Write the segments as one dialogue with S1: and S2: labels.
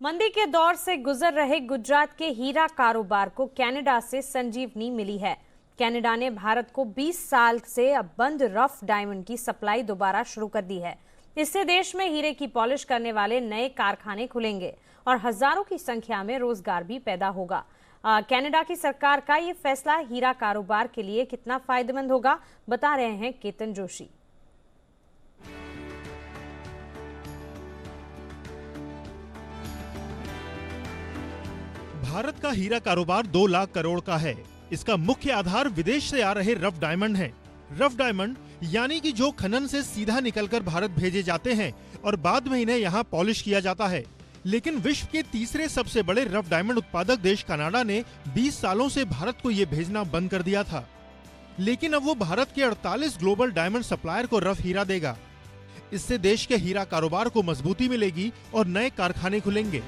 S1: मंदी के दौर से गुजर रहे गुजरात के हीरा कारोबार को कनाडा से संजीवनी मिली है। कनाडा ने भारत को 20 साल से अब बंद रफ डायमंड की सप्लाई दोबारा शुरू कर दी है। इससे देश में हीरे की पॉलिश करने वाले नए कारखाने खुलेंगे और हजारों की संख्या में रोजगार भी पैदा होगा। कनाडा की सरकार का ये फैसला हीरा कारोबार के लिए कितना फायदेमंद होगा, बता रहे हैं केतन जोशी।
S2: भारत का हीरा कारोबार 2 लाख करोड़ का है। इसका मुख्य आधार विदेश से आ रहे रफ डायमंड हैं। रफ डायमंड यानी कि जो खनन से सीधा निकलकर भारत भेजे जाते हैं और बाद में इन्हें यहाँ पॉलिश किया जाता है। लेकिन विश्व के तीसरे सबसे बड़े रफ डायमंड उत्पादक देश कनाडा ने 20 सालों से भारत को ये भेजना बंद कर दिया था। लेकिन अब वो भारत के 48 ग्लोबल डायमंड सप्लायर को रफ हीरा देगा। इससे देश के हीरा कारोबार को मजबूती मिलेगी और नए कारखाने खुलेंगे।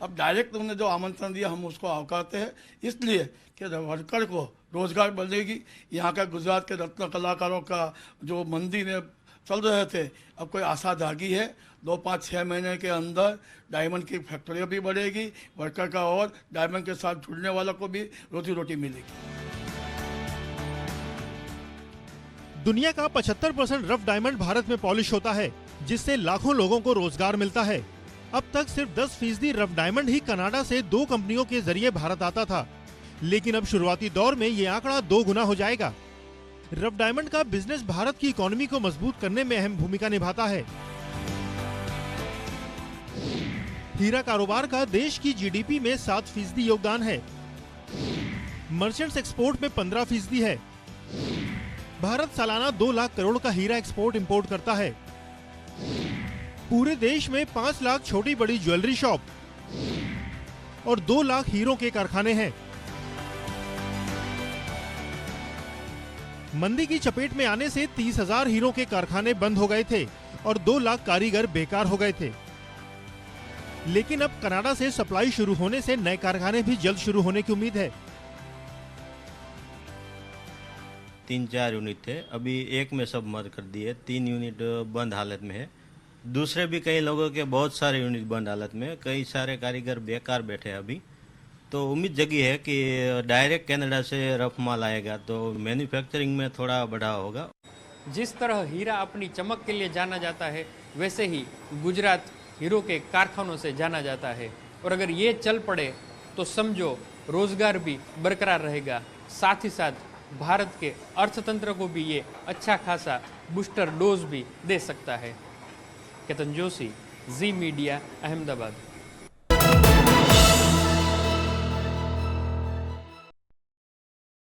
S3: अब डायरेक्ट उन्होंने जो आमंत्रण दिया हम उसको आवकारते हैं, इसलिए कि वर्कर को रोजगार मिलेगी। यहाँ का गुजरात के रत्न कलाकारों का जो मंदी में चल रहे थे, अब कोई आशा जागी है। 2, 5, 6 महीने के अंदर डायमंड की फैक्ट्रियाँ भी बढ़ेगी, वर्कर का और डायमंड के साथ जुड़ने वालों को भी रोजी रोटी मिलेगी।
S2: दुनिया का 75% रफ डायमंड भारत में पॉलिश होता है, जिससे लाखों लोगों को रोजगार मिलता है। अब तक सिर्फ 10% रफ डायमंड ही कनाडा से 2 कंपनियों के जरिए भारत आता था, लेकिन अब शुरुआती दौर में ये आंकड़ा 2 गुना हो जाएगा। रफ डायमंड का बिजनेस भारत की इकोनॉमी को मजबूत करने में अहम भूमिका निभाता है। हीरा कारोबार का देश की जीडीपी में 7% योगदान है। मर्चेंट्स एक्सपोर्ट में 15% है। भारत सालाना 2 लाख करोड़ का हीरा एक्सपोर्ट इंपोर्ट करता है। पूरे देश में 5 लाख छोटी बड़ी ज्वेलरी शॉप और 2 लाख हीरों के कारखाने हैं। मंदी की चपेट में आने से 30,000 हीरों के कारखाने बंद हो गए थे और 2 लाख कारीगर बेकार हो गए थे। लेकिन अब कनाडा से सप्लाई शुरू होने से नए कारखाने भी जल्द शुरू होने की उम्मीद है।
S4: 3-4 यूनिट थे, अभी एक में सब मर्ज कर दिए। 3 यूनिट बंद हालत में है। दूसरे भी कई लोगों के बहुत सारे यूनिट बंद हालत में, कई सारे कारीगर बेकार बैठे हैं अभी। तो उम्मीद जगी है कि डायरेक्ट कनाडा से रफ माल आएगा तो मैन्युफैक्चरिंग में थोड़ा बढ़ावा होगा।
S5: जिस तरह हीरा अपनी चमक के लिए जाना जाता है, वैसे ही गुजरात हीरो के कारखानों से जाना जाता है। और अगर ये चल पड़े तो समझो रोजगार भी बरकरार रहेगा, साथ ही साथ भारत के अर्थतंत्र को भी ये अच्छा खासा बूस्टर डोज भी दे सकता है। केतन जोशी, जी मीडिया, अहमदाबाद।